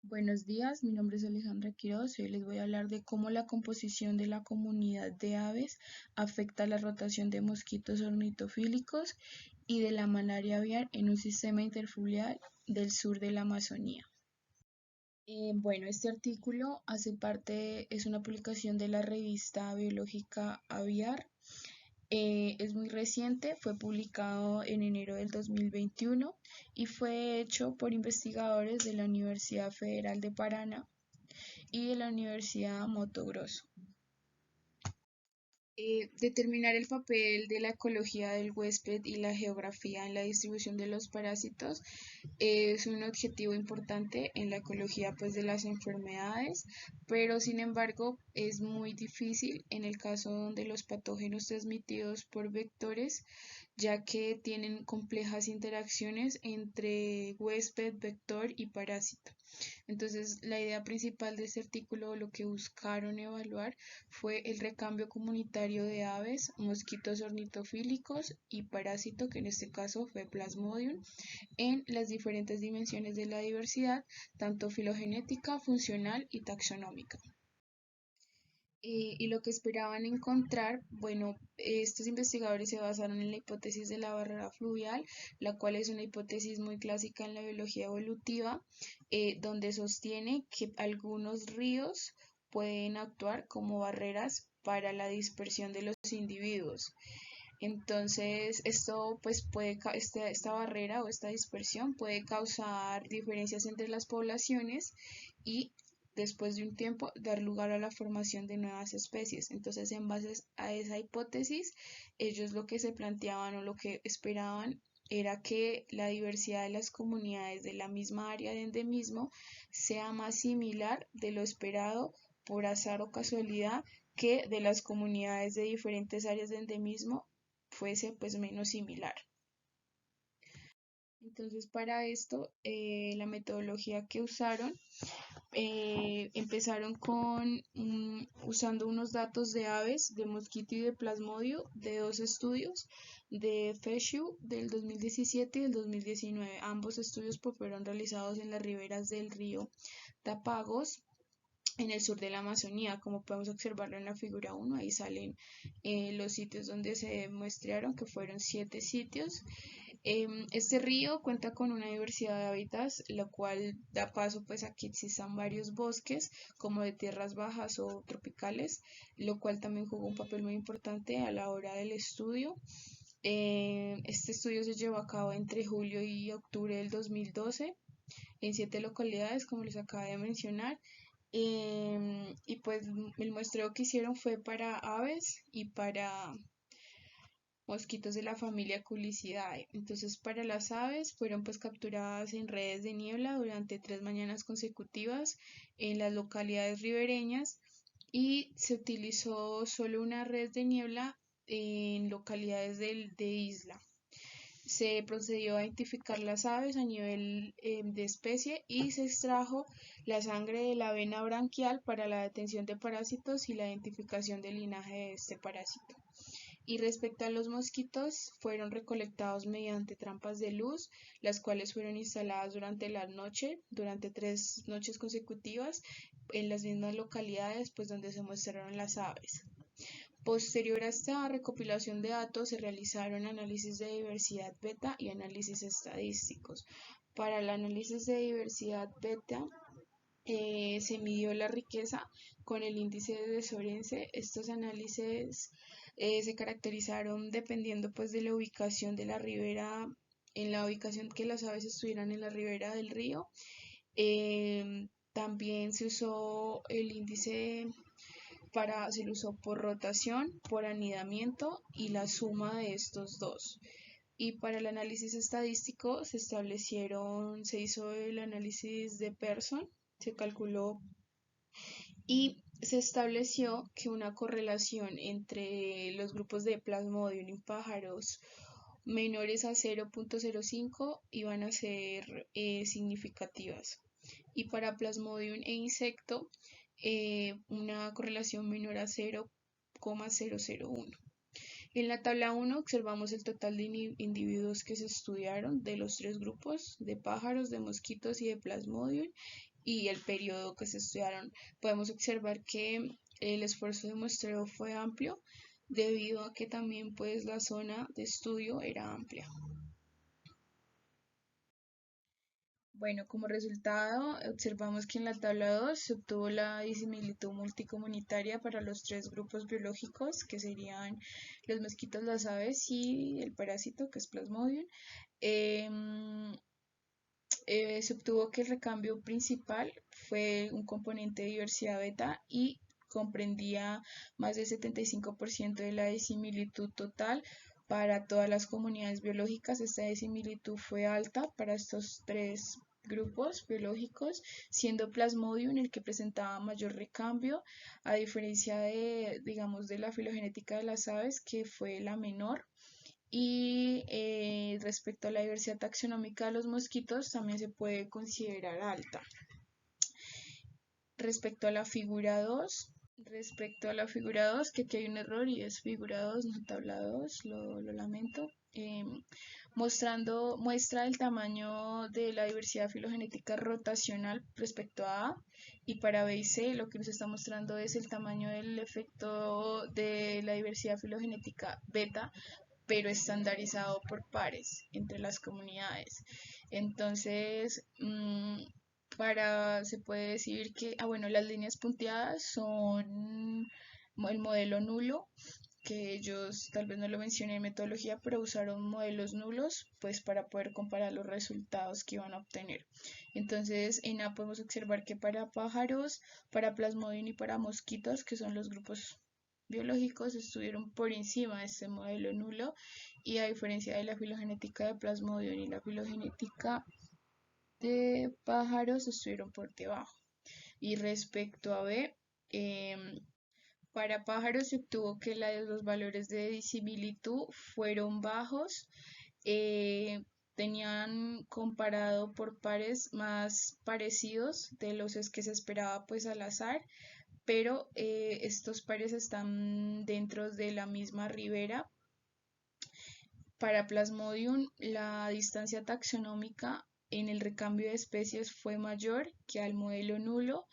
Buenos días, mi nombre es Alejandra Quiroz y hoy les voy a hablar de cómo la composición de la comunidad de aves afecta la rotación de mosquitos ornitofílicos y de la malaria aviar en un sistema interfluvial del sur de la Amazonía. Este artículo es una publicación de la revista biológica Aviar. Es muy reciente, fue publicado en enero del 2021 y fue hecho por investigadores de la Universidad Federal de Paraná y de la Universidad Mato Grosso. Determinar el papel de la ecología del huésped y la geografía en la distribución de los parásitos es un objetivo importante en la ecología pues, de las enfermedades, pero sin embargo es muy difícil en el caso donde los patógenos transmitidos por vectores, ya que tienen complejas interacciones entre huésped, vector y parásito. Entonces, la idea principal de este artículo, lo que buscaron evaluar, fue el recambio comunitario de aves, mosquitos ornitofílicos y parásito, que en este caso fue Plasmodium, en las diferentes dimensiones de la diversidad, tanto filogenética, funcional y taxonómica. Y lo que esperaban encontrar, estos investigadores se basaron en la hipótesis de la barrera fluvial, la cual es una hipótesis muy clásica en la biología evolutiva, donde sostiene que algunos ríos pueden actuar como barreras para la dispersión de los individuos. Entonces, esta barrera o esta dispersión puede causar diferencias entre las poblaciones y después de un tiempo dar lugar a la formación de nuevas especies. Entonces, en base a esa hipótesis, ellos lo que se planteaban o lo que esperaban era que la diversidad de las comunidades de la misma área de endemismo sea más similar de lo esperado por azar o casualidad que de las comunidades de diferentes áreas de endemismo fuese pues menos similar. Entonces para esto la metodología que usaron empezaron usando unos datos de aves, de mosquito y de plasmodio de dos estudios de FESHU del 2017 y del 2019. Ambos estudios pues, fueron realizados en las riberas del río Tapagos en el sur de la Amazonía, como podemos observarlo en la figura 1, ahí salen los sitios donde se muestrearon, que fueron 7 sitios. Este río cuenta con una diversidad de hábitats, lo cual da paso pues a que existan varios bosques, como de tierras bajas o tropicales, lo cual también jugó un papel muy importante a la hora del estudio. Este estudio se llevó a cabo entre julio y octubre del 2012 en 7 localidades, como les acabo de mencionar. Y pues el muestreo que hicieron fue para aves y para mosquitos de la familia Culicidae. Entonces para las aves fueron pues capturadas en redes de niebla durante 3 mañanas consecutivas en las localidades ribereñas y se utilizó solo una red de niebla en localidades de isla. Se procedió a identificar las aves a nivel de especie y se extrajo la sangre de la vena branquial para la detención de parásitos y la identificación del linaje de este parásito. Y respecto a los mosquitos, fueron recolectados mediante trampas de luz, las cuales fueron instaladas durante la noche, durante 3 noches consecutivas, en las mismas localidades pues, donde se mostraron las aves. Posterior a esta recopilación de datos, se realizaron análisis de diversidad beta y análisis estadísticos. Para el análisis de diversidad beta, se midió la riqueza con el índice de Sorense. Estos análisis se caracterizaron dependiendo pues de la ubicación de la ribera, en la ubicación que las aves estuvieran en la ribera del río. También se usó el índice se lo usó por rotación, por anidamiento y la suma de estos dos. Y para el análisis estadístico se hizo el análisis de Pearson, se calculó y se estableció que una correlación entre los grupos de Plasmodium y pájaros menores a 0.05 iban a ser significativas. Y para Plasmodium e insecto, una correlación menor a 0,001. En la tabla 1 observamos el total de individuos que se estudiaron de los 3 grupos de pájaros, de mosquitos y de Plasmodium y el periodo que se estudiaron, podemos observar que el esfuerzo de muestreo fue amplio debido a que también pues la zona de estudio era amplia. Bueno, como resultado, observamos que en la tabla 2 se obtuvo la disimilitud multicomunitaria para los tres grupos biológicos, que serían los mosquitos, las aves y el parásito, que es Plasmodium. Em, Se obtuvo que el recambio principal fue un componente de diversidad beta y comprendía más del 75% de la disimilitud total para todas las comunidades biológicas. Esta disimilitud fue alta para estos tres grupos biológicos, siendo Plasmodium el que presentaba mayor recambio, a diferencia de, digamos, de la filogenética de las aves, que fue la menor. Y respecto a la diversidad taxonómica de los mosquitos, también se puede considerar alta. Respecto a la figura 2, que aquí hay un error y es figura 2, no tabla 2, lo lamento. Muestra el tamaño de la diversidad filogenética rotacional respecto a A, y para B y C lo que nos está mostrando es el tamaño del efecto de la diversidad filogenética beta, pero estandarizado por pares entre las comunidades. Entonces, se puede decir que, bueno, las líneas punteadas son el modelo nulo, que ellos tal vez no lo mencioné en metodología, pero usaron modelos nulos pues para poder comparar los resultados que iban a obtener. Entonces, en A podemos observar que para pájaros, para Plasmodium y para mosquitos, que son los grupos biológicos, estuvieron por encima de este modelo nulo, y a diferencia de la filogenética de Plasmodium y la filogenética de pájaros, estuvieron por debajo. Y respecto a B, para pájaros se obtuvo que los valores de disimilitud fueron bajos, eh, tenían comparado por pares más parecidos de los que se esperaba pues al azar, pero estos pares están dentro de la misma ribera. Para Plasmodium, la distancia taxonómica en el recambio de especies fue mayor que al modelo nulo,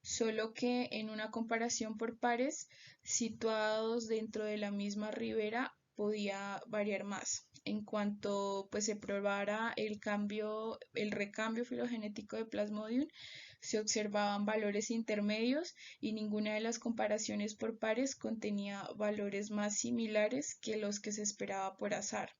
solo que en una comparación por pares situados dentro de la misma ribera podía variar más. En cuanto pues se probara el recambio filogenético de Plasmodium, se observaban valores intermedios y ninguna de las comparaciones por pares contenía valores más similares que los que se esperaba por azar.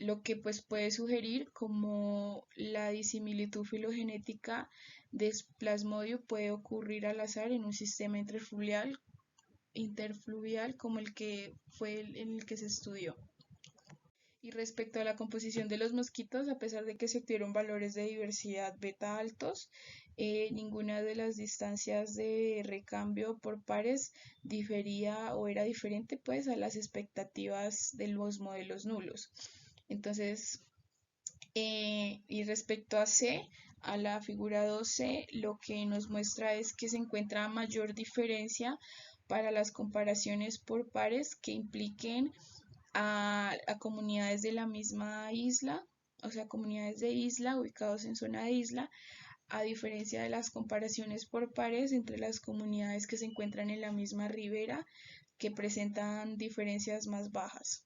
Lo que pues puede sugerir como la disimilitud filogenética de Plasmodium puede ocurrir al azar en un sistema interfluvial como el que fue en el que se estudió. Y respecto a la composición de los mosquitos, a pesar de que se obtuvieron valores de diversidad beta altos, ninguna de las distancias de recambio por pares difería o era diferente pues a las expectativas de los modelos nulos. Entonces, y respecto a C, a la figura 2C, lo que nos muestra es que se encuentra mayor diferencia para las comparaciones por pares que impliquen a comunidades de la misma isla, o sea, comunidades de isla ubicados en zona de isla, a diferencia de las comparaciones por pares entre las comunidades que se encuentran en la misma ribera, que presentan diferencias más bajas.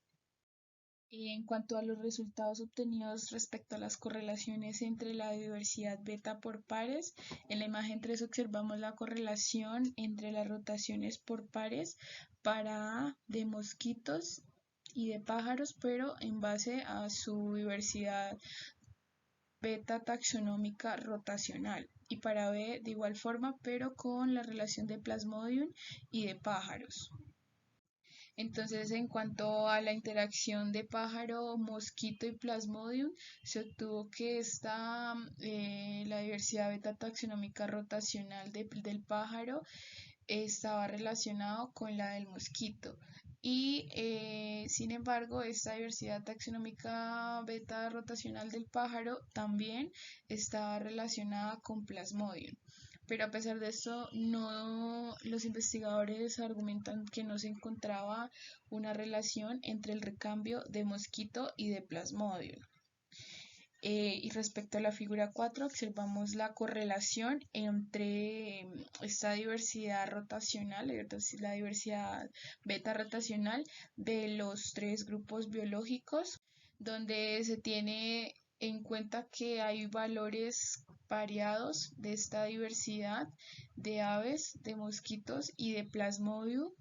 Y en cuanto a los resultados obtenidos respecto a las correlaciones entre la diversidad beta por pares, en la imagen 3 observamos la correlación entre las rotaciones por pares de mosquitos y de pájaros, pero en base a su diversidad beta taxonómica rotacional, y para B de igual forma, pero con la relación de Plasmodium y de pájaros. Entonces, en cuanto a la interacción de pájaro, mosquito y Plasmodium, se obtuvo que la diversidad beta taxonómica rotacional del pájaro estaba relacionado con la del mosquito. Y sin embargo, esta diversidad taxonómica beta rotacional del pájaro también estaba relacionada con Plasmodium. Pero a pesar de esto, los investigadores argumentan que no se encontraba una relación entre el recambio de mosquito y de Plasmodium. Y respecto a la figura 4, observamos la correlación entre esta diversidad rotacional, la diversidad beta rotacional de los tres grupos biológicos, donde se tiene en cuenta que hay valores variados de esta diversidad de aves, de mosquitos y de Plasmodium.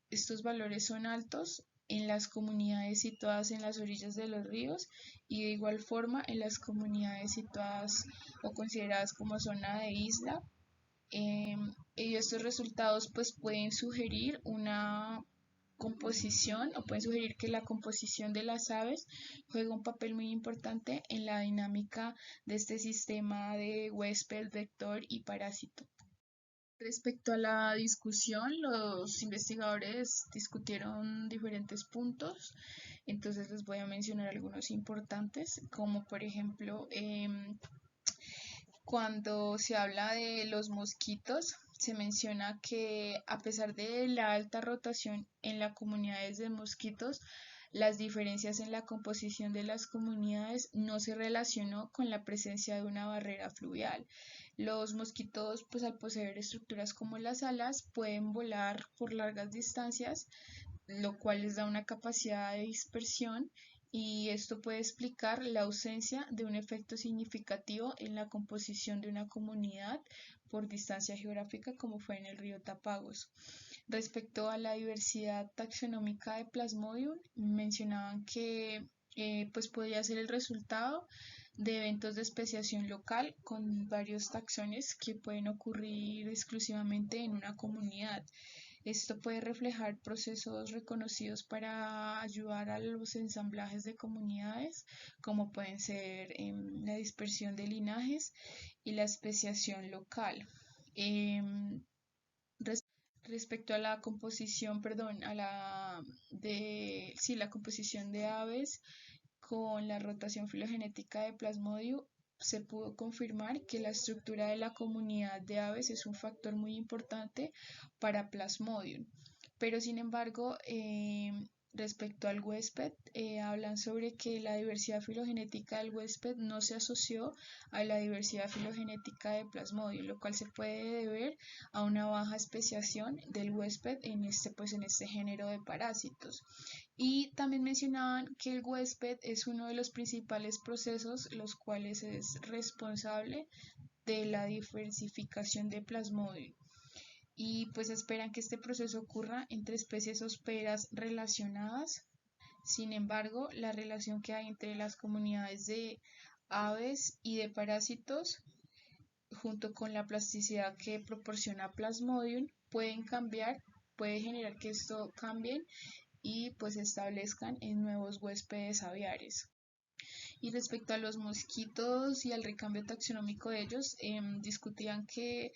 Estos valores son altos en las comunidades situadas en las orillas de los ríos y de igual forma en las comunidades situadas o consideradas como zona de isla. Y estos resultados pues pueden sugerir una composición o pueden sugerir que la composición de las aves juega un papel muy importante en la dinámica de este sistema de huésped, vector y parásito. Respecto a la discusión, los investigadores discutieron diferentes puntos, entonces les voy a mencionar algunos importantes, como por ejemplo, cuando se habla de los mosquitos, se menciona que a pesar de la alta rotación en las comunidades de mosquitos, las diferencias en la composición de las comunidades no se relacionó con la presencia de una barrera fluvial. Los mosquitos, pues al poseer estructuras como las alas, pueden volar por largas distancias, lo cual les da una capacidad de dispersión y esto puede explicar la ausencia de un efecto significativo en la composición de una comunidad por distancia geográfica como fue en el río Tapagos. Respecto a la diversidad taxonómica de Plasmodium, mencionaban que pues podría ser el resultado de eventos de especiación local con varios taxones que pueden ocurrir exclusivamente en una comunidad. Esto puede reflejar procesos reconocidos para ayudar a los ensamblajes de comunidades, como pueden ser la dispersión de linajes y la especiación local. Em, Respecto a la composición, perdón, la composición de aves con la rotación filogenética de Plasmodium, se pudo confirmar que la estructura de la comunidad de aves es un factor muy importante para Plasmodium. Pero sin embargo, respecto al huésped, hablan sobre que la diversidad filogenética del huésped no se asoció a la diversidad filogenética de Plasmodium, lo cual se puede deber a una baja especiación del huésped en este género de parásitos. Y también mencionaban que el huésped es uno de los principales procesos los cuales es responsable de la diversificación de Plasmodium. Y pues esperan que este proceso ocurra entre especies hospederas relacionadas. Sin embargo, la relación que hay entre las comunidades de aves y de parásitos, junto con la plasticidad que proporciona Plasmodium, pueden cambiar, puede generar que esto cambie y pues se establezcan en nuevos huéspedes aviares. Y respecto a los mosquitos y al recambio taxonómico de ellos, discutían que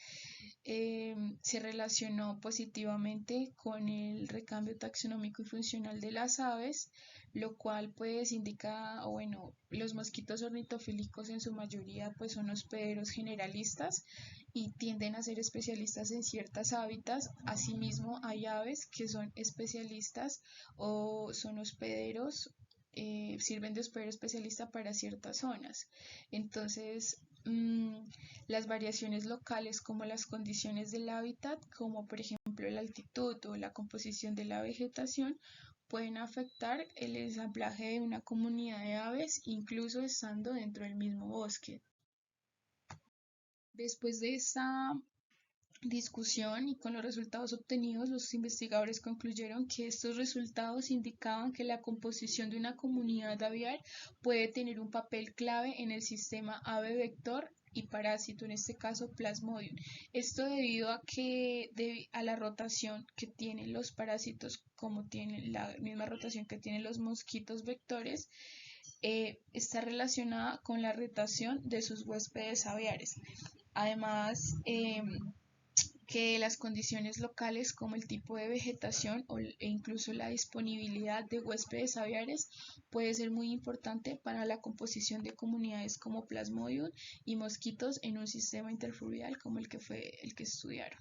se relacionó positivamente con el recambio taxonómico y funcional de las aves, lo cual pues indica, o bueno, los mosquitos ornitofílicos en su mayoría pues son hospederos generalistas y tienden a ser especialistas en ciertas hábitats. Asimismo, hay aves que son especialistas o son hospederos, sirven de hospedero especialista para ciertas zonas. Entonces, las variaciones locales como las condiciones del hábitat, como por ejemplo la altitud o la composición de la vegetación, pueden afectar el ensamblaje de una comunidad de aves, incluso estando dentro del mismo bosque. Después de esta discusión y con los resultados obtenidos, los investigadores concluyeron que estos resultados indicaban que la composición de una comunidad aviar puede tener un papel clave en el sistema ave vector y parásito, en este caso Plasmodium. Esto debido a a la rotación que tienen los parásitos, como tienen la misma rotación que tienen los mosquitos vectores, está relacionada con la rotación de sus huéspedes aviares. Además, que las condiciones locales como el tipo de vegetación e incluso la disponibilidad de huéspedes aviares puede ser muy importante para la composición de comunidades como Plasmodium y mosquitos en un sistema interfluvial como el que fue el que estudiaron.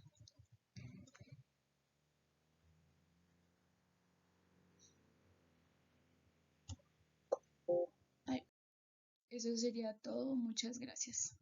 Eso sería todo. Muchas gracias.